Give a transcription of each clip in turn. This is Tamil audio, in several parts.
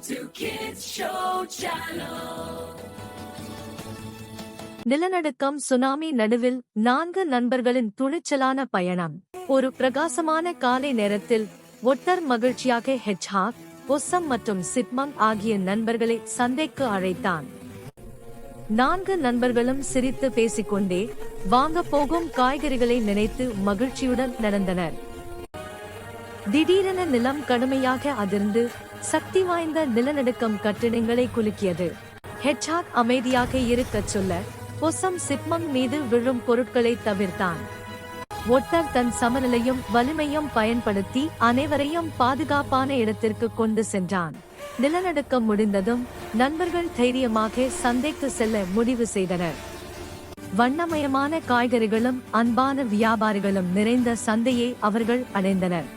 to Kids Show Channel. நிலநடுக்கம் சுனாமி நடுவில் 4 நண்பர்களின் துணிச்சலான பயணம். ஒரு பிரகாசமான காலை நேரத்தில் ஒட்டர் மகிழ்ச்சியாக ஹெட்ஜ்ஹாக், பொசம் மற்றும் சிப்மங்க் ஆகிய நண்பர்களை சந்தைக்கு அழைத்தான். 4 நண்பர்களும் சிரித்து பேசிக்கொண்டே வாங்க போகும் காய்கறிகளை நினைத்து மகிழ்ச்சியுடன் நடந்தனர். திடீரென நிலம் கடுமையாக அதிர்ந்து சக்தி வாய்ந்த நிலநடுக்கம் கட்டிடங்களை குலுக்கியது. ஹெட்ஜ்ஹாக் அமைதியாக இருக்கச் சொல்ல, பொசம் சிப்மங்க் மீது விழும் பொருட்களை தவிர்த்தான். ஒட்டர் தன் சமநிலையும் வலிமையும் பயன்படுத்தி அனைவரையும் பாதுகாப்பான இடத்திற்கு கொண்டு சென்றான். நிலநடுக்கம் முடிந்ததும் நண்பர்கள் தைரியமாக சந்தைக்கு செல்ல முடிவு செய்தனர். வண்ணமயமான காய்கறிகளும் அன்பான வியாபாரிகளும் நிறைந்த சந்தையை அவர்கள் அடைந்தனர்.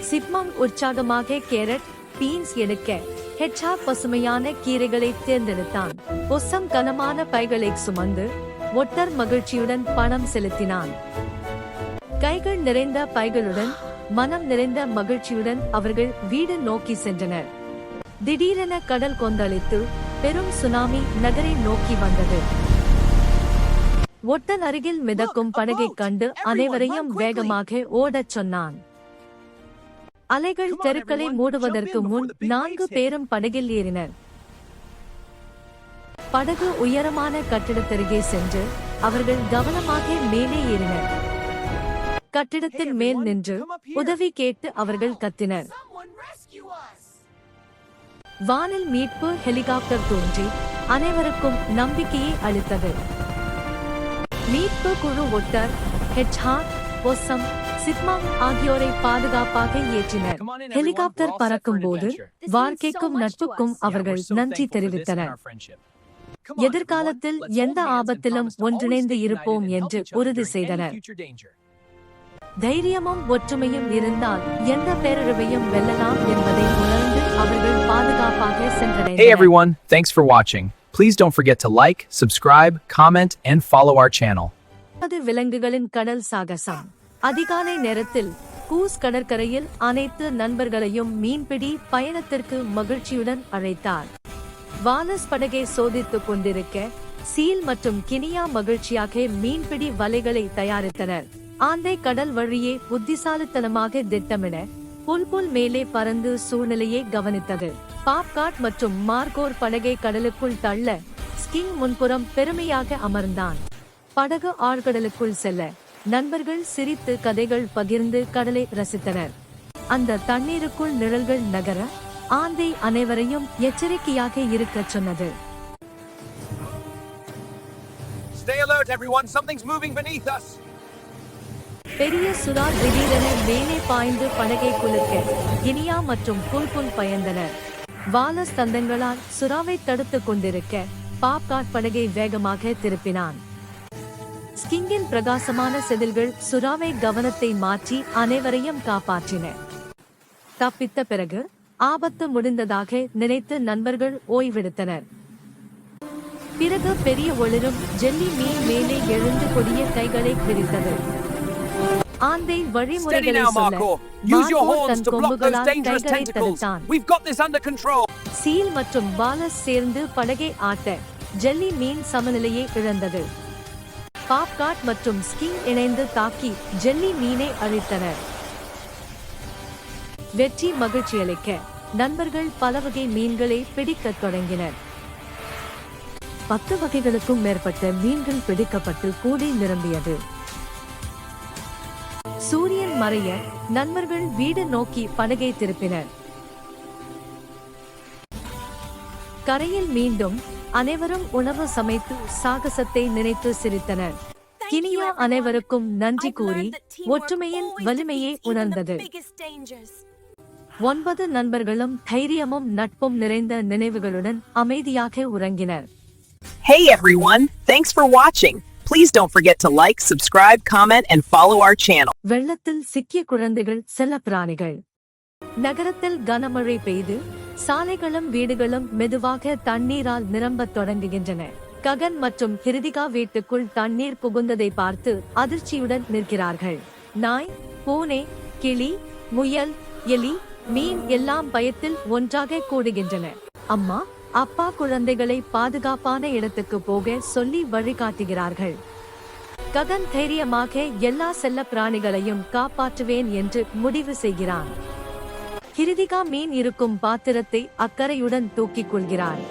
சிப்மங்க் உற்சாகமாக கேரட், பீன்ஸ் எடுக்க, ஹெட்ஜ்ஹாக் பசுமையான கீரைகளை தேர்ந்தெடுத்தான். பொசம் கனமான பைகளை சுமந்து ஒட்டர் மகிழ்ச்சியுடன் பணம் செலுத்தினான். கைகள் நிறைந்த பைகளுடன் மனம் நிறைந்த மகிழ்ச்சியுடன் அவர்கள் வீடு நோக்கி சென்றனர். திடீரென கடல் கொந்தளித்து பெரும் சுனாமி நகரை நோக்கி வந்தது. ஒட்டர் அருகில் மிதக்கும் படகை கண்டு அனைவரையும் வேகமாக ஓடச் சொன்னான். அலைகள் தெருக்களை மூடுவதற்கு முன் 4 பேரும் படகில் ஏறினர். படகு உயரமான கட்டிடத்தருகே சென்று அவர்கள் கவனமாக மேலே ஏறினர். கட்டிடத்தின் மேல் நின்று உதவி கேட்டு அவர்கள் கத்தினர். வானில் மீட்பு ஹெலிகாப்டர் தோன்றி அனைவருக்கும் நம்பிக்கையை அளித்தது. மீட்பு குழு ஒட்டர், ஹெட்ஜ்ஹாக், பொசம், சிப்மங்க் ஆகியோரை பாதுகாப்பாக ஏற்றினர். ஹெலிகாப்டர் பறக்கும் போது வாழ்க்கைக்கும் நட்புக்கும் அவர்கள் நன்றி தெரிவித்தனர். எதிர்காலத்தில் எந்த ஆபத்திலும் ஒன்றிணைந்து இருப்போம் என்று உறுதி செய்தனர். தைரியமும் ஒற்றுமையும் இருந்தால் எந்த பேரழிவையும் வெல்லலாம் என்பதை உணர்ந்து அவர்கள் பாதுகாப்பாக சென்றடைந்தனர். Hey everyone, thanks for watching. Please don't forget to like, subscribe, comment and follow our channel. விலங்குகளின் கடல் சாகசம். அதிகாலை நேரத்தில் கூஸ் கடற்கரையில் அனைத்து நண்பர்களையும் மீன்பிடி பயணத்திற்கு மகிழ்ச்சியுடன் அழைத்தார். வாலஸ் படகை சோதித்துக் கொண்டிருக்க சீல் மற்றும் கினியா மகிழ்ச்சியாக மீன்பிடி வலைகளை தயாரித்தனர். ஆந்தை கடல் வழியே புத்திசாலித்தனமாக திட்டமிட புல்புல் மேலே பறந்து சூழ்நிலையை கவனித்தது. பாப்காட் மற்றும் மார்கோர் படகை கடலுக்குள் தள்ள ஸ்கிங் முன்புறம் பெருமையாக அமர்ந்தான். படகு ஆழ்கடலுக்குள் செல்ல நண்பர்கள் சிரித்து கதைகள் பகிர்ந்து கடலை ரசித்தனர். அந்த தண்ணீருக்குள் நிழல்கள் நகர ஆந்தை அனைவரையும் எச்சரிக்கையாக இருக்கச் சொன்னது. Stay alert everyone, something's moving beneath us. பெரிய சுறா திடீரென மேலே பாய்ந்து படகை குலுக்க கினியா மற்றும் புல்புல் பயந்தனர். வாலஸ் தந்தங்களால் சுறாவை தடுத்துக் கொண்டிருக்க பாப்காட் படகை வேகமாக திருப்பினான். ஸ்கிங்கின் பிரகாசமான செதில்கள் சுறாவை கவனத்தை மாற்றி அனைவரையும் காப்பாற்றின. தப்பித்த பிறகு ஆபத்து முடிந்ததாக நினைத்து நண்பர்கள் ஓய்வெடுத்தனர். பிறகு பெரிய ஒளிரும் ஜெல்லி மீன் மேலே எழுந்து கொடிய கைகளை விரித்தது. ஆந்தை வழிமுறைகளை சொல்ல மார்கோ தன் கொம்புகளால் கைகளை தடுத்தான். சீல் மற்றும் வாலஸ் சேர்ந்து படகை ஆட்ட ஜெல்லி மீன் சமநிலையை இழந்தது. பாப்காட் மற்றும் ஸ்கிங் இணைந்து தாக்கி ஜெல்லி மீனை அழித்தனர். வெற்றி மகிழ்ச்சியளிக்க நண்பர்கள் பல வகை மீன்களை பிடிக்கத் தொடங்கினர். 10 வகைகளுக்கும் மேற்பட்ட மீன்கள் பிடிக்கப்பட்டு கூடை நிரம்பியது. சூரியன் மறைய நண்பர்கள் வீடு நோக்கி படகை திருப்பினர். கரையில் மீண்டும் அனைவரும் உணவு சமைத்து சாகசத்தை நினைத்து சிரித்தனர். கினியா அனைவருக்கும் நன்றி கூறி ஒற்றுமையின் வலிமையை உணர்ந்தது. 9 நண்பர்களும் தைரியமும் நட்பும் நிறைந்த நினைவுகளுடன் அமைதியாக உறங்கினர். Hey everyone, thanks for watching. Please don't forget to like, subscribe, comment and follow our channel. வெள்ளத்தில் சிக்கிய குழந்தைகள், செல்லப்பிராணிகள். நகரத்தில் கனமழை பெய்து சாலைகளும் வீடுகளும் மெதுவாக தண்ணீரால் நிரம்பத் தொடங்குகின்றன. ககன் மற்றும் ஹிருதிகா வீட்டுக்குள் தண்ணீர் புகுந்ததை பார்த்து அதிர்ச்சியுடன் நிற்கிறார்கள். நாய், பூனை, கிளி, முயல், எலி, மீன் எல்லாம் பயத்தில் ஒன்றாக கூடுகின்றன. அம்மா அப்பா குழந்தைகளை பாதுகாப்பான இடத்துக்கு போக சொல்லி வழிகாட்டுகிறார்கள். ககன் தைரியமாக எல்லா செல்ல பிராணிகளையும் காப்பாற்றுவேன் என்று முடிவு செய்கிறான். கிருதிகா மீன் இருக்கும் பாத்திரத்தை அக்கறையுடன் தூக்கிக் கொள்கிறாள்.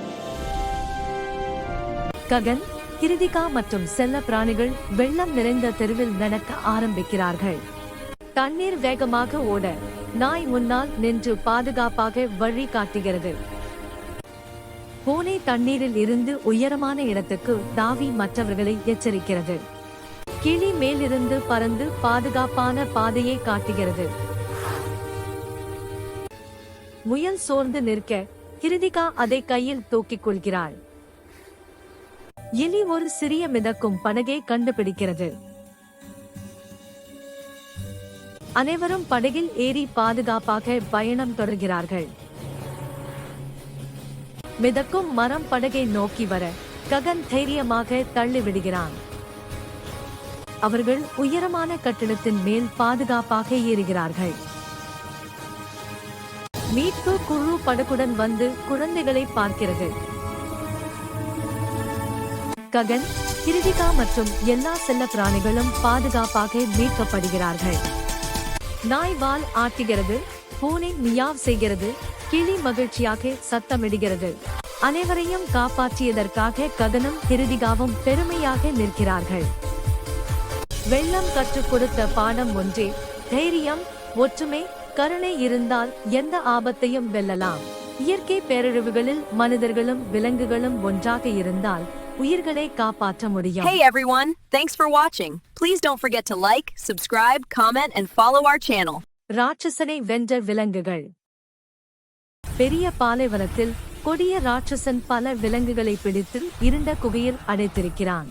ககன், கிருதிகா மற்றும் செல்ல பிராணிகள் வெள்ளம் நிறைந்த தெருவில் நடக்க ஆரம்பிக்கிறார்கள். தண்ணீர் வேகமாக ஓட நாய் முன்னால் நின்று பாதுகாப்பாக வழி காட்டுகிறது. பூனை தண்ணீரில் இருந்து உயரமான இடத்துக்கு தாவி மற்றவர்களை எச்சரிக்கிறது. கிளி மேலிருந்து பறந்து பாதுகாப்பான பாதையை காட்டுகிறது. முயல் சோர்ந்து நிற்க கிருதிகா அதை கையில் தூக்கிக் கொள்கிறாள். எலி ஒரு சிறிய மிதக்கும் படகை கண்டுபிடிக்கிறது. அனைவரும் படகில் ஏறி பாதுகாப்பாக பயணம் தொடர்கிறார்கள். மிதக்கும் மரம் படகை நோக்கி வர ககன் தைரியமாக தள்ளிவிடுகிறான். அவர்கள் உயரமான கட்டிடத்தின் மேல் பாதுகாப்பாக ஏறுகிறார்கள். மீட்பு குழு படகுடன் வந்து குழந்தைகளை பார்க்கிறது. ககன், கிருதிகா மற்றும் எல்லா செல்ல பிராணிகளும் பாதுகாப்பாக மீட்கப்படுகிறார்கள். நாய் வால் ஆட்டுகிறது, பூனை மியாவ் செய்கிறது, கிளி மகிழ்ச்சியாக சத்தமிடுகிறது. அனைவரையும் காப்பாற்றியதற்காக ககனும் கிருதிகாவும் பெருமையாக நிற்கிறார்கள். வெள்ளம் கற்றுக் கொடுத்த பாடம் ஒன்றே, தைரியம், ஒற்றுமை, கருணை இருந்தால் எந்த ஆபத்தையும் வெல்லலாம். இயற்கை பேரழிவுகளில் மனிதர்களும் விலங்குகளும் ஒன்றாக இருந்தால் உயிர்களை காப்பாற்ற முடியும். Hey everyone, thanks for watching. Please don't forget to like, subscribe, comment and follow our channel. ராட்சசனை வென்ற விலங்குகள். பெரிய பாலைவனத்தில் கொடிய ராட்சசன் பல விலங்குகளை பிடித்து இருண்ட குகையில் அடைத்திருக்கிறான்.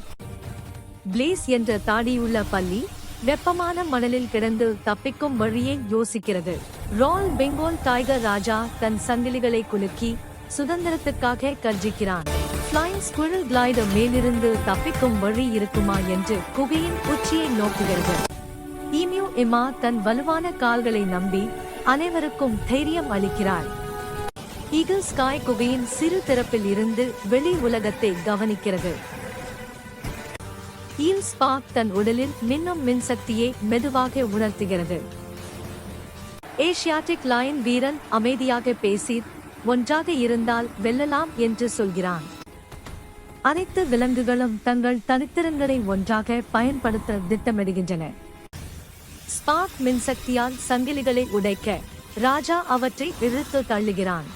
பிளேஸ் என்ற தாடியுள்ள பல்லி வெப்பமான மணலில் கிடந்து தப்பிக்கும் வழியை யோசிக்கிறது. ராயல் பெங்கால் டைகர் ராஜா தன் சங்கிலிகளை குலுக்கி சுதந்திரத்துக்காக கர்ஜிக்கிறான். ஃப்ளையிங் ஸ்குரில் கிளைடர் மேலிருந்து தப்பிக்கும் வழி இருக்குமா என்று குகையின் உச்சியை நோக்குகிறது. ஈமியூ எமா தன் வலுவான கால்களை நம்பி அனைவருக்கும் தைரியம் அளிக்கிறாள். ஈகிள் ஸ்காய் குகையின் சிறு திறப்பில் இருந்து வெளி உலகத்தை கவனிக்கிறது. ஈல் ஸ்பார்க் தன் உடலில் மின்னும் மின்சக்தியை மெதுவாக உணர்த்துகிறது. ஏசியாட்டிக் லயன் வீரன் அமைதியாக பேசி ஒன்றாக இருந்தால் வெல்லலாம் என்று சொல்கிறான். அனைத்து விலங்குகளும் தங்கள் தனித்திறன்களை ஒன்றாக பயன்படுத்த திட்டமிடுகின்றன. ஸ்பார்க் மின்சக்தியால் சங்கிலிகளை உடைக்க ராஜா அவற்றை இழுத்து தள்ளுகிறான்.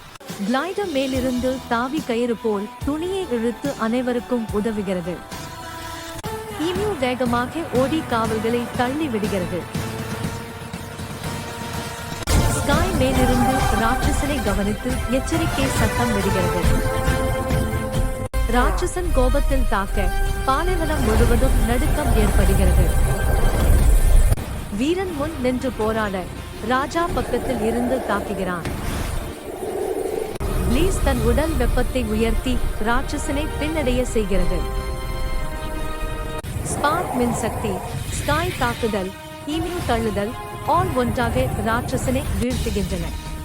கிளைடர் மேலிருந்து தாவி கயிறு போல் துணியை இழுத்து அனைவருக்கும் உதவுகிறது. ஈமியூ வேகமாக ஓடி காவல்களை தள்ளி விடுகிறது. ஸ்காய் மேலிருந்து ராட்சசனை கவனித்து எச்சரிக்கை சத்தம் விடுகிறது. ராட்சசன் கோபத்தில் தாக்க பாலைவனம் முழுவதும் நடுக்கம் ஏற்படுகிறது. வீரன் முன் நின்று போராட ராஜா பக்கத்தில் இருந்து தாக்குகிறான். பிளீஸ் தன் உடல் வெப்பத்தை உயர்த்தி ராட்சசனை பின்னடைய செய்கிறது. ஸ்பார்க் மின்சக்தி, ஸ்காய் தாக்குதல், ஈமியூ தள்ளுதல் ஆல் ஒன்றாக ராட்சசனை வீழ்த்துகின்றன.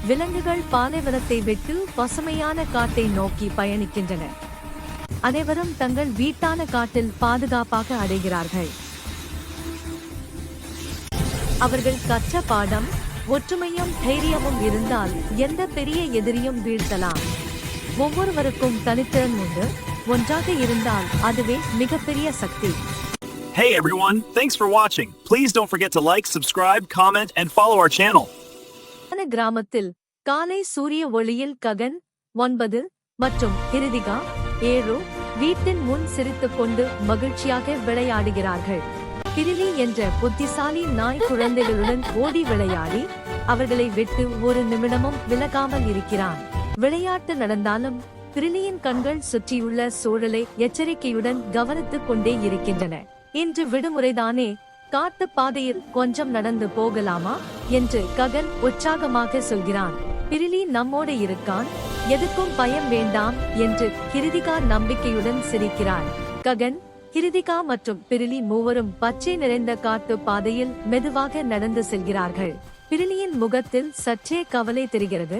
விலங்குகள் பாலைவனத்தை விட்டு பசுமையான காட்டை நோக்கி பயணிக்கின்றன. அனைவரும் தங்கள் வீட்டான காட்டில் பாதுகாப்பாக அடைகிறார்கள். அவர்கள் கற்ற பாடம், ஒற்றுமையும் தைரியமும் இருந்தால் எந்த பெரிய எதிரியும் வீழ்த்தலாம். ஒவ்வொருவருக்கும் தனித்திறன் உண்டு, ஒன்றாக இருந்தால் அதுவே மிகப்பெரிய சக்தி. Hey everyone, thanks for watching. Please don't forget to like, subscribe, comment and follow our channel. கிராமத்தில் காலை சூரிய ஒளியில் ககன் 9 மற்றும் கிருதிகா 7 வீட்டின் முன் சிரித்துக் கொண்டு மகிழ்ச்சியாக விளையாடுகிறார்கள். பிரிலி என்ற புத்திசாலி நாய் குழந்தைகளுடன் ஓடி விளையாடி அவர்களை விட்டு ஒரு நிமிடமும் விலகாமல் இருக்கிறான். விளையாட்டு நடந்தாலும் பிரிலியின் கண்கள் சுற்றியுள்ள சூழலை எச்சரிக்கையுடன் கவனித்துக் கொண்டே இருக்கின்றன. இன்று விடுமுறைதானே, காட்டு பாதையில் கொஞ்சம் நடந்து போகலாமா என்று ககன் உற்சாகமாக சொல்கிறான். பிரிலி நம்மோடு இருக்கான், எதுக்கும் பயம் வேண்டாம் என்று கிருதிகா நம்பிக்கையுடன் சிரிக்கிறாள். ககன், கிருதிகா மற்றும் பிரிலி மூவரும் பச்சை நிறைந்த காட்டு பாதையில் மெதுவாக நடந்து செல்கிறார்கள். பிரிலியின் முகத்தில் சற்றே கவலை தெரிகிறது.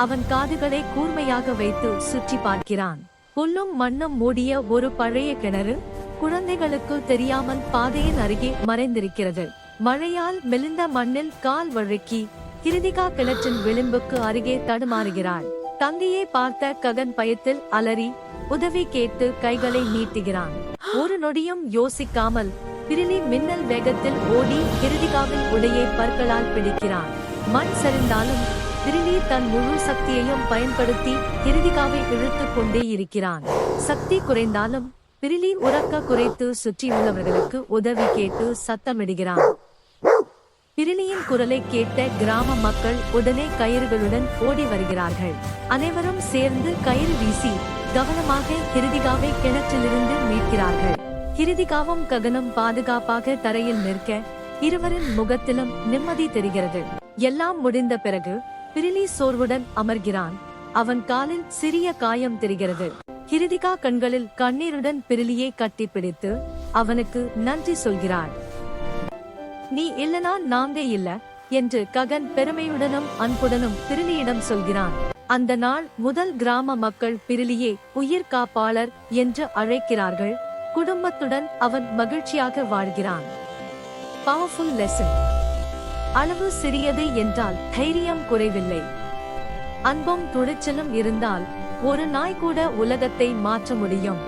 அவன் காதுகளை கூர்மையாக வைத்து சுற்றி பார்க்கிறான். புல்லும் மண்ணும் மூடிய ஒரு பழைய கிணறு குழந்தைகளுக்கு தெரியாமல் பாதையின் அருகே மறைந்திருக்கிறது. மழையால் மெலிந்த மண்ணில் கால் வழுக்கி கிருதிகா கிணற்றின் விளிம்புக்கு அருகே தடுமாறுகிறாள். தங்கையை பார்த்த ககன் பயத்தில் அலறி உதவி கேட்டு கைகளை நீட்டுகிறான். ஒரு நொடியும் யோசிக்காமல் பிரிலி மின்னல் வேகத்தில் ஓடி கிருதிகாவின் உடையை பற்களால் பிடிக்கிறான். மண் சரிந்தாலும் பிரிலி தன் முழு சக்தியையும் பயன்படுத்தி கிருதிகாவை இழுத்துக் கொண்டே இருக்கிறான். சக்தி குறைந்தாலும் பிரிலி உறக்க குறைத்து சுற்றியுள்ளவர்களுக்கு உதவி கேட்டு சத்தமிடுகிறான். பிரிலியின் குரலை கேட்ட கிராம மக்கள் உடனே கயிறுகளுடன் ஓடி வருகிறார்கள். அனைவரும் சேர்ந்து கயிறு வீசி கவனமாக கிருதிகாவை கிணற்றிலிருந்து மீட்கிறார்கள். கிருதிகாவும் ககனும் பாதுகாப்பாக தரையில் நிற்க இருவரின் முகத்திலும் நிம்மதி தெரிகிறது. எல்லாம் முடிந்த பிறகு பிரிலி சோர்வுடன் அமர்கிறான். அவன் காலில் சிறிய காயம் தெரிகிறது. கிருதிகா கண்களில் கண்ணீருடன் பிரிலியை கட்டிப்பிடித்து அவனுக்கு நன்றி சொல்கிறாள். நீ இல்லனா நாங்க இல்ல என்று ககன் பெருமையுடனும் அன்புடனும் பிரிலியிடம் சொல்கிறான். அந்த நாள் முதல் கிராம மக்கள் பிரிலியை உயிர் காப்பாளர் என்று அழைக்கிறார்கள். குடும்பத்துடன் அவன் மகிழ்ச்சியாக வாழ்கிறான். Powerful lesson. அளவு சிறியது என்றால் தைரியம் குறைவில்லை. அன்பும் துணிச்சலும் இருந்தால் ஒரு நாய் கூட உலகத்தை மாற்ற முடியும்.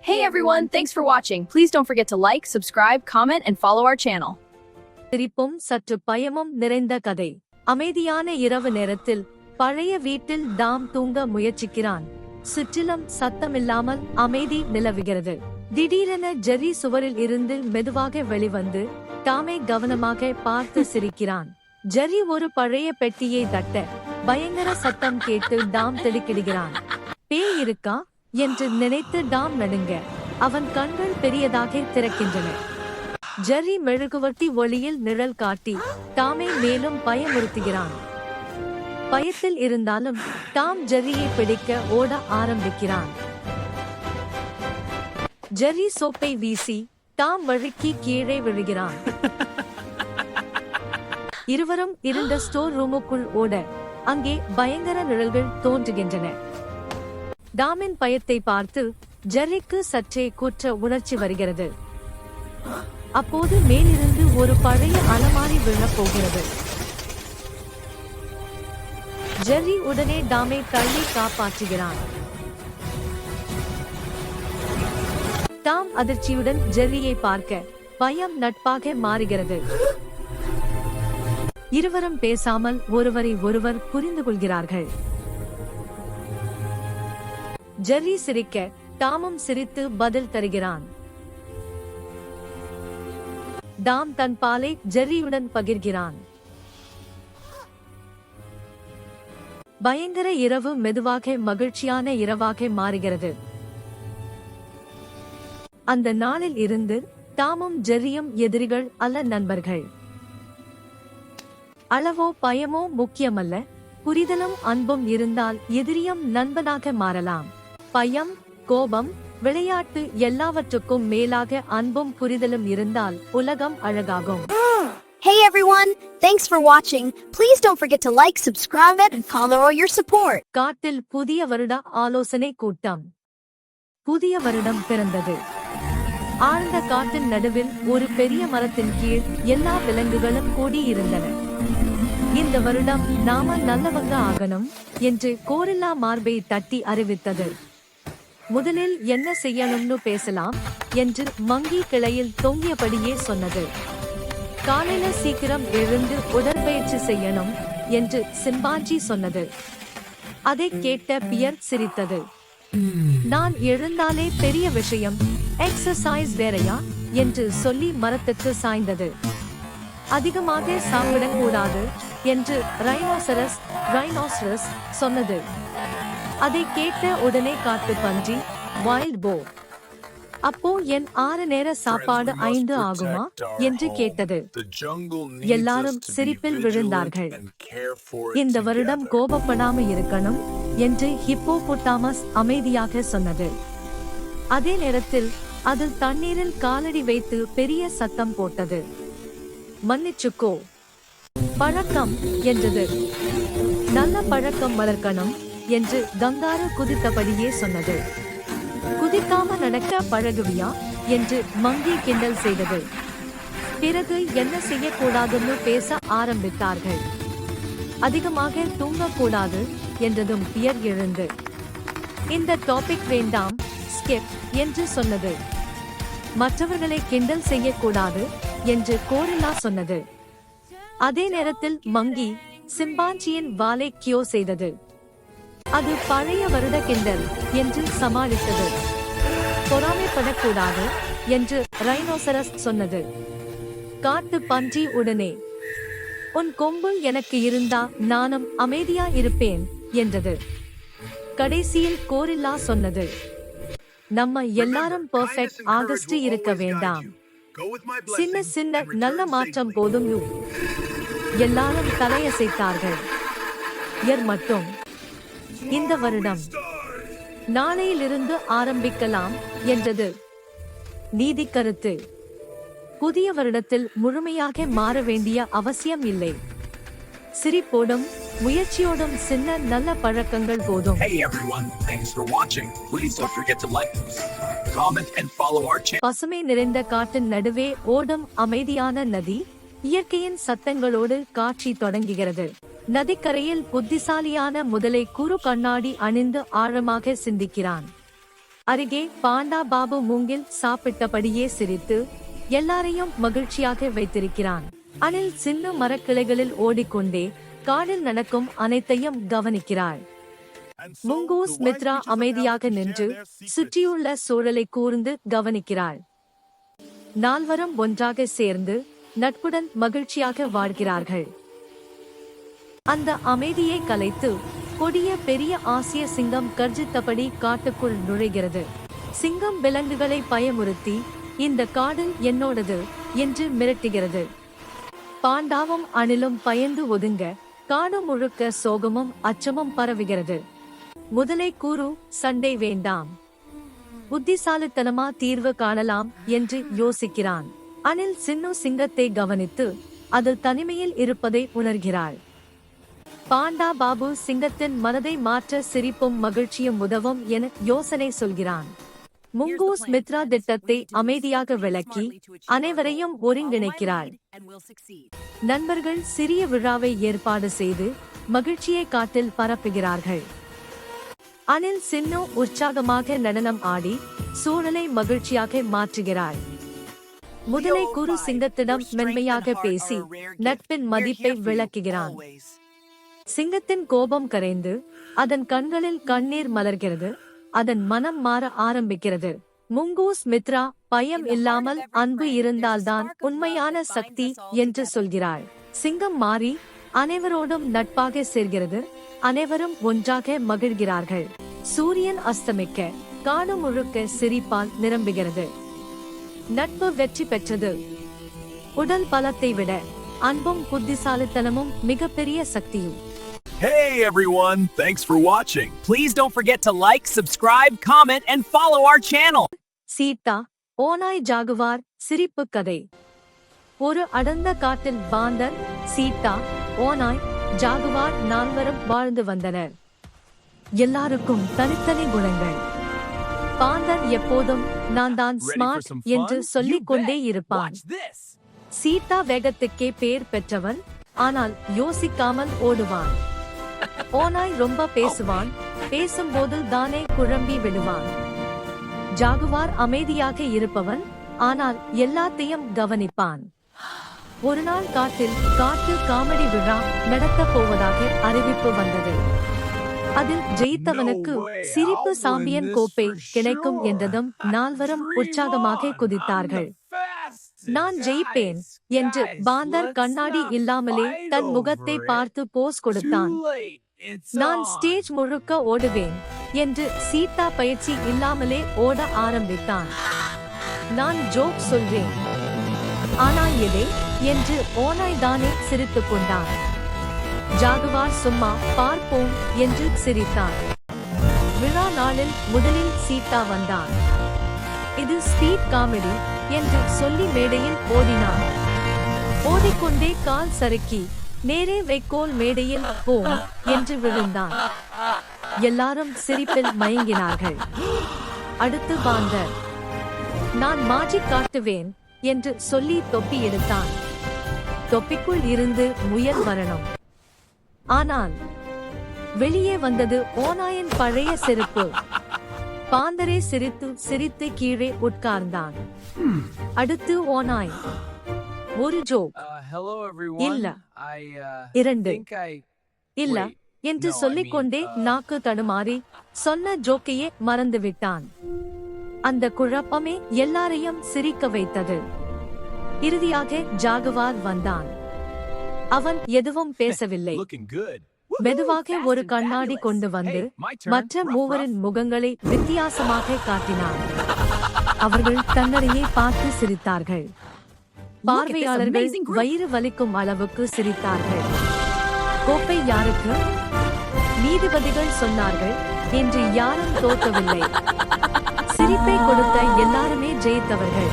Hey everyone, thanks for watching. Please don't forget to like, subscribe, comment and follow our channel. சிரிப்பும் சற்று பயமும் நிறைந்த கதை. அமைதியான இரவு நேரத்தில் பழைய வீட்டில் டாம் தூங்க முயற்சிக்கிறான். சுற்றிலும் சத்தமில்லாமல் அமைதி நிலவுகிறது. திடீரென ஜெர்ரி சுவரில் இருந்து மெதுவாக வெளிவந்து டாமை கவனமாக பார்த்து சிரிக்கிறான். ஜெர்ரி ஒரு பழைய பெட்டியை தட்ட பயங்கர சத்தம் கேட்டு டாம் திடுக்கிடுகிறான். பேய் இருக்கா என்று நினைத்து டாம் நடுங்க அவன் கண்கள் பெரியதாக திறக்கின்றன. ஜெர்ரி மெழுகுவர்த்தி ஒளியில் நிழல் காட்டி டாமை மேலும் பயமுறுத்துகிறான். பயத்தில் இருந்தாலும் டாம் ஜெர்ரியை பிடிக்க ஓட ஆரம்பிக்கிறான். ஜெர்ரி சோப்பை வீசி டாம் வழுக்கி கீழே விழுகிறான். இருவரும் இருந்த ஸ்டோர் ரூமுக்குள் ஓட அங்கே பயங்கர நிழல்கள் தோன்றுகின்றன. டாமின் பயத்தை பார்த்து ஜெர்ரிக்கு சற்றே குற்ற உணர்ச்சி வருகிறது. அப்போது மேலிருந்து ஒரு பழைய அலமாரி விழப் போகிறது. ஜெர்ரி உடனே டாமை தள்ளி காப்பாற்றுகிறான். டாம் அதிர்ச்சியுடன் ஜெர்ரியை பார்க்க பயம் நட்பாக மாறுகிறது. இருவரும் பேசாமல் ஒருவரை ஒருவர் புரிந்து கொள்கிறார்கள். ஜெர்ரி சிரிக்க டாமும் சிரித்து பதில் தருகிறான். டாம் தன் பாலை ஜெர்ரியுடன் பகிர்கிறான். பயங்கர இரவு மெதுவாக மகிழ்ச்சியான இரவாக மாறுகிறது. அந்த நாளில் இருந்து டாமும் ஜெர்ரியும் எதிரிகள் அல்ல, நண்பர்கள். அளவோ பயமோ முக்கியமல்ல, புரிதலும் அன்பும் இருந்தால் எதிரியும் நண்பனாக மாறலாம். பயம், கோபம், விளையாட்டு எல்லாவற்றுக்கும் மேலாக அன்பும் புரிதலும் இருந்தால் உலகம் அழகாகும். Hey everyone, thanks for watching. Please don't forget to like, subscribe and follow your support. காட்டில் புதிய வருட ஆலோசனை கூட்டம். புதிய வருடம் பிறந்தது. ஆழ்ந்த காட்டின் நடுவில் ஒரு பெரிய மரத்தின் கீழ் எல்லா விலங்குகளும் கூடியிருந்தன. இந்த வருடம் நாம நல்லவங்க ஆகணும் என்று கோரில்லா மார்பை தட்டி அறிவித்தது. முதலில் என்ன செய்யணும்னு பேசலாம் என்று மங்கி கிளையில் தொங்கியபடியே சொன்னது. காலையில சீக்கிரம் எழுந்து உடற்பயிற்சி செய்யணும் என்று சிம்பாஞ்சி சொன்னது. அதை கேட்ட பியர் சிரித்தது. நான் எழுந்தாலே பெரிய விஷயம், எக்ஸசைஸ் வேறையா என்று சொல்லி மரத்துக்கு சாய்ந்தது. அதிகமாக சாப்பிடக்கூடாது என்று ரைனோசரஸ் சொன்னது. அதை கேட்ட உடனே காட்டு பன்றி வைல்ட் போ, அப்போ என் 6 நேர சாப்பாடு 5 ஆகுமா என்று கேட்டது. எல்லாரும் சிரிப்பில் விழுந்தார்கள். இந்த வருடம் கோபப்படாம இருக்கணும் என்று ஹிப்போபொட்டாமஸ் அமைதியாக சொன்னது. அதே நேரத்தில் அது தண்ணீரில் காலடி வைத்து பெரிய சத்தம் போட்டது. மன்னிச்சுக்கோ, பழக்கம் என்றது. நல்ல பழக்கம் வளர்க்கணும் என்று கங்காரு குதித்தபடியே சொன்னது. குதிக்காம நடக்க பழகுவியா என்று மங்கி கிண்டல் செய்தது. பிறகு என்ன செய்யக்கூடாதுன்னு பேச ஆரம்பித்தார்கள். அதிகமாக தூங்கக்கூடாது என்றதும் பியர் எழுந்து, இந்த டாபிக் வேண்டாம், ஸ்கிப் என்று சொன்னது. மற்றவர்களை கிண்டல் செய்யக்கூடாது என்று கோரில்லா சொன்னது. அதே நேரத்தில் மங்கி சிம்பாஞ்சியின் வாலை கியோ செய்தது. அது பழைய வருட கிண்டல் என்று சமாளித்தது. பொறாமைப்படக்கூடாது என்று ரைனோசரஸ் சொன்னது. காட்டு பன்றி உடனே, உன் கொம்பு எனக்கு இருந்தா நானும் அமைதியா இருப்பேன் என்றது. கடைசியில் கோரில்லா சொன்னது, நம்ம எல்லாரும் பெர்ஃபெக்ட் ஆகஸ்ட் இருக்க வேண்டாம், சின்ன சின்ன நல்ல மாற்றம் போதும். எல்லாரும் தலையசைத்தார்கள். எர் மட்டும், இந்த வருடம் நாளையிலிருந்து ஆரம்பிக்கலாம் என்றது. நீதி கருத்து, புதிய வருடத்தில் முழுமையாக மாற வேண்டிய அவசியம் இல்லை. சிரிப்போடும் முயற்சியோடும் சின்ன நல்ல பழக்கங்கள் போதும். Hey everyone, thanks for watching. Please don't forget to like, comment and follow our channel. பசுமை நிறைந்த காட்டின் நடுவே ஓடும் அமைதியான நதி இயற்கையின் சத்தங்களோடு காட்சி தொடங்குகிறது. நதிக்கரையில் புத்திசாலியான முதலை குறு கண்ணாடி அணிந்து ஆழமாக சிந்திக்கிறான். அருகே பாண்டா பாபு மூங்கில் சாப்பிட்டபடியே சிரித்து எல்லாரையும் மகிழ்ச்சியாக வைத்திருக்கிறான். அணில் சின்ன மரக்கிளைகளில் ஓடிக்கொண்டே காடில் நடக்கும் அனைத்தையும் கவனிக்கிறாள். முங்கூஸ் மித்ரா அமைதியாக நின்று சுற்றியுள்ள சூழலை கூர்ந்து கவனிக்கிறாள். நால்வரும் ஒன்றாக சேர்ந்து நட்புடன் மகிழ்ச்சியாக வாழ்கிறார்கள். அந்த அமைதியை கலைத்து கொடிய பெரிய ஆசிய சிங்கம் கர்ஜித்தபடி காட்டுக்குள் நுழைகிறது. சிங்கம் விலங்குகளை பயமுறுத்தி, இந்த காடு என்னோடது என்று மிரட்டுகிறது. பாண்டாவும் அணிலும் பயந்து ஒதுங்க காடு முழுக்க சோகமும் அச்சமும் பரவுகிறது. முதலை கூறு, சண்டை வேண்டாம், புத்திசாலித்தனமா தீர்வு காணலாம் என்று யோசிக்கிறான். அணில் சின்னு சிங்கத்தை கவனித்து அது தனிமையில் இருப்பதை உணர்கிறாள். பாண்டா பாபு சிங்கத்தின் மனதை மாற்ற சிரிப்பும் மகிழ்ச்சியும் உதவும் என யோசனை சொல்கிறான். முங்கூஸ் மித்ரா திட்டத்தை அமைதியாக விளக்கி அனைவரையும் ஒருங்கிணைக்கிறாள். நண்பர்கள் சிறிய விழாவை ஏற்பாடு செய்து மகிழ்ச்சியை காட்டில் பரப்புகிறார்கள். அணில் சின்னு உற்சாகமாக நடனம் ஆடி சூழலை மகிழ்ச்சியாக மாற்றுகிறாள். முதலை குரு சிங்கத்திடம் மென்மையாக பேசி நட்பின் மதிப்பை விளக்குகிறான். சிங்கத்தின் கோபம் கரைந்து அதன் கண்களில் கண்ணீர் மலர்கிறது. அதன் மனம் மாற ஆரம்பிக்கிறது. முங்கூஸ் மித்ரா பயம் இல்லாமல் அன்பு இருந்தால்தான் உண்மையான சக்தி என்று சொல்கிறாள். சிங்கம் மாறி அனைவரோடும் நட்பாக சேர்கிறது. அனைவரும் ஒன்றாக மகிழ்கிறார்கள். சூரியன் அஸ்தமிக்க காடு முழுக்க சிரிப்பால் நிரம்புகிறது. நட்பு வெற்றி பெற்றது. உடல் பலத்தை விட அன்பும் புத்திசாலித்தனமும் மிகப்பெரிய சக்தியும். Hey everyone, thanks for watching. Please don't forget to like, subscribe, comment and follow our channel. Sita, ஓநாய் ஜாகுவார் சிரிப்பு கதை. ஒரு அடர்ந்த காட்டில் பாந்தர், சீதா, ஓநாய், ஜாகுவார் நால்வரும் வாழ்ந்து வந்தனர். எல்லாருக்கும் தனித்தனி குணங்கள். பாந்தர் எப்போதும் நான் தான் ஸ்மார்ட் என்று சொல்லிக் கொண்டே இருப்பான். சீதா வேகத்துக்கே பேர் பெற்றவன், ஆனால் யோசிக்காமல் ஓடுவான். ஓநாய் ரொம்ப பேசுவான், பேசும்போது தானே குழம்பி விடுவான். ஜாகுவார் அமைதியாக இருப்பவன், ஆனால் எல்லாத்தையும் கவனிப்பான். ஒரு நாள் காட்டில் காட்டு காமெடி விழா நடத்தப் போவதாக அறிவிப்பு வந்தது. அதில் ஜெயித்தவனுக்கு சிரிப்பு சாம்பியன் கோப்பை கிடைக்கும் என்றதும் நால்வரும் உற்சாகமாக குதித்தார்கள். நான் ஜெயிப்பேன் என்று பாந்தர் கண்ணாடி இல்லாமலே தன் முகத்தை பார்த்து போஸ் கொடுத்தான். நான் ஸ்டேஜ் முழுக்க ஓடுவேன் என்று சீதா பயிற்சி இல்லாமலே ஓட ஆரம்பித்தான். நான் ஜோக் சொல்வேன், ஆனால் எதே என்று ஓநாய் தானே சிரித்துக் கொண்டான். ஜாகுவார் சும்மா பார்ப்போம் என்று சிரித்தான். விழா நாளில் முதலில் சீதா வந்தான். இது ஸ்பீட் காமெடி என்று சொல்லி மேடையில் ஓடினான். ஓடிக்கொண்டே கால் சறுக்கி நேரே வைக்கோல் மேடையில் போம் என்று விழுந்தான். எல்லாரும் சிரிப்பில் மயங்கினார்கள். அடுத்து பாந்தர், நான் மாஜிக் காட்டுவேன் என்று சொல்லி தொப்பி எடுத்தான். தொப்பிக்குள் இருந்து முயல் வரணும். ஆனால் வெளியே வந்தது ஓநாயின் பழைய செருப்பு. பாந்தரே சிரித்து சிரித்து கீழே உட்கார்ந்தான். அடுத்து ஓநாய், ஒரு ஜோக். Hello everyone. இல்ல, I 2 think I இல்ல Wait. என்று No, I சொல்லிக்கொண்டே mean, நாக்கு தடுமாறி சொன்ன ஜோக்கையே மறந்துவிட்டான். அந்த குழப்பமே எல்லாரையும் சிரிக்க வைத்தது. இறுதியாக ஜாகுவார் வந்தான். அவன் எதுவும் பேசவில்லை. Looking good. மெதுவாக Fast ஒரு and கண்ணாடி fabulous. கொண்டு வந்து Hey, my turn. மற்ற Ruff, மூவரின் ruff. முகங்களை வித்தியாசமாக காட்டினான். அவர்கள் தன்னடையே பார்த்து சிரித்தார்கள். பார்வையாளர்கள் amazing group. வயிறு வலிக்கும் அளவுக்கு சிரித்தார்கள். கோப்பை யாருக்கு? நீதிபதிகள் சொன்னார்கள் என்று யாரும் தோற்கவில்லை. சிரிப்பை கொடுத்த எல்லாருமே ஜெயித்தவர்கள்.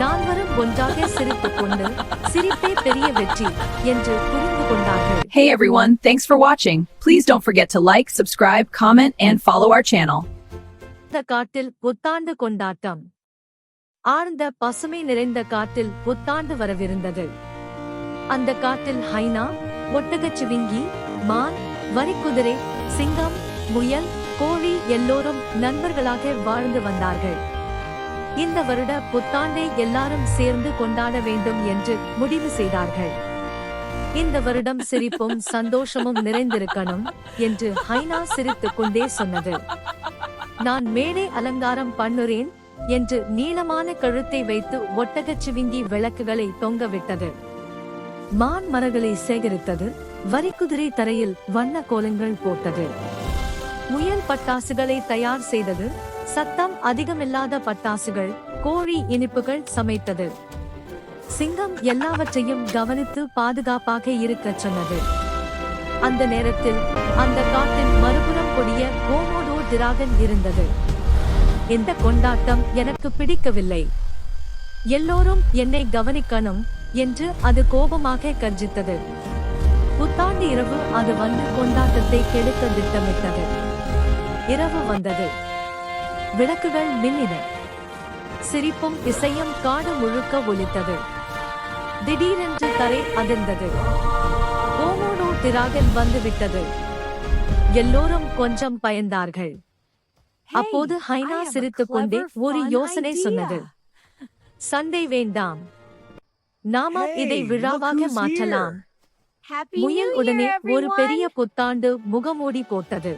நால்வரும் ஒன்றாக சிரித்துக் கொண்டு சிரிப்பே பெரிய வெற்றி என்று புரிந்து கொண்டார்கள். Hey everyone, thanks for watching. Please don't forget to like, subscribe, comment, and follow our channel. இந்த காட்டில் புத்தாண்டு கொண்டாட்டம். ஆழ்ந்த பசுமை நிறைந்த காட்டில் புத்தாண்டு வரவிருந்தது. அந்த காட்டில் ஹைனா, ஒட்டகச்சிவிங்கி, மான், வரிக்குதிரை, சிங்கம், முயல், கோழி எல்லோரும் நண்பர்களாக வாழ்ந்து வந்தார்கள். இந்த வருட புத்தாண்டை எல்லாரும் சேர்ந்து கொண்டாட வேண்டும் என்று முடிவு செய்தார்கள். இந்த வருடம் சிரிப்பும் சந்தோஷமும் நிறைந்திருக்கணும் என்று ஹைனா சிரித்துக் கொண்டே சொன்னது. நான் மேடை அலங்காரம் பண்ணுறேன் என்று நீளமான கழுத்தை வைத்து ஒட்டகச்சிவிங்கி விளக்குகளை தொங்கவிட்டது. மான் மரங்களை சேகரித்தது. வரிக்குதிரை தரையில் வண்ண கோலங்கள் போட்டது. முயல் பட்டாசுகளை தயார் செய்தது. சத்தம் அதிகமில்லாத பட்டாசுகள், கோழி இனிப்புகள் சமைத்தது. சிங்கம் எல்லாவற்றையும் கவனித்து பாதுகாப்பாக இருக்கச் சொன்னது. அந்த நேரத்தில் அந்த காட்டின் மறுபுறம் கொடிய கோமோடோ டிராகன் இருந்தது. இந்த கொண்டாட்டம் எனக்கு பிடிக்கவில்லை. எல்லோரும் என்னை கவனிக்கணும் என்று அது கோபமாக கர்ஜித்தது. புத்தாண்டு இரவு அது வந்து கொண்டாட்டத்தை கெடுக்க திட்டமிட்டது. இரவு வந்தது. விளக்குகள் மின்னின. சிரிப்பும் இசையும் காடு முழுக்க ஒலித்தது. திடீரென்று தரை அதிர்ந்தது. கோமோடோ டிராகன் வந்துவிட்டது. எல்லோரும் கொஞ்சம் பயந்தார்கள். அப்போது ஹைனா சிரித்துக் கொண்டே ஒரு யோசனை சொன்னது. சண்டை வேண்டாம், நாம இதை விழாவாக மாற்றலாம். முயல் உடனே ஒரு பெரிய புத்தாண்டு முகமூடி போட்டது.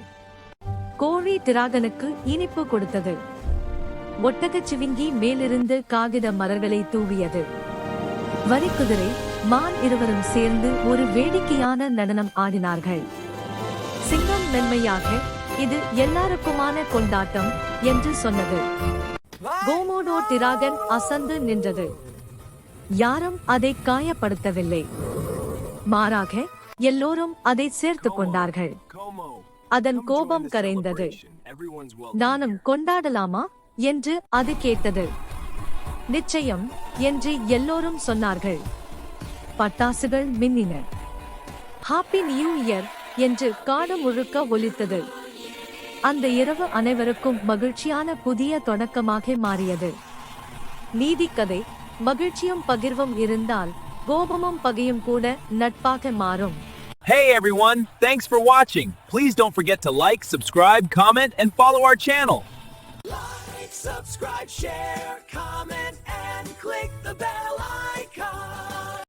கோழி டிராகனுக்கு இனிப்பு கொடுத்தது. ஒட்டகச்சிவிங்கி மேலிருந்து காகித மலர்களை தூவியது. வரிக்குதிரை, மான் இருவரும் சேர்ந்து ஒரு வேடிக்கையான நடனம் ஆடினார்கள். சிங்கம் மென்மையாக, இது எல்லாருக்குமான கொண்டாட்டம் என்று சொன்னது. கோமோடோ டிராகன் அசந்து நின்றது. யாரும் அதை காயப்படுத்தவில்லை. மாறாக எல்லோரும் அதை சேர்த்துக் கொண்டார்கள். அதன் கோபம் கரைந்தது. நானும் கொண்டாடலாமா என்று அது கேட்டது. நிச்சயம் என்று எல்லோரும் சொன்னார்கள். பட்டாசுகள் மின்னின. ஹாப்பி நியூ இயர் என்று காடு முழுக்க ஒலித்தது. அந்த இரவு அனைவருக்கும் மகிழ்ச்சியான புதிய தொடக்கமாக மாறியது. நீதிக்கதை, மகிழ்ச்சியும் பகிர்வும் இருந்தால் கோபமும் பகையும் கூட நட்பாக மாறும். Hey everyone, thanks for watching. Please don't forget to like, subscribe, comment, and follow our channel. Like, subscribe, share, comment, and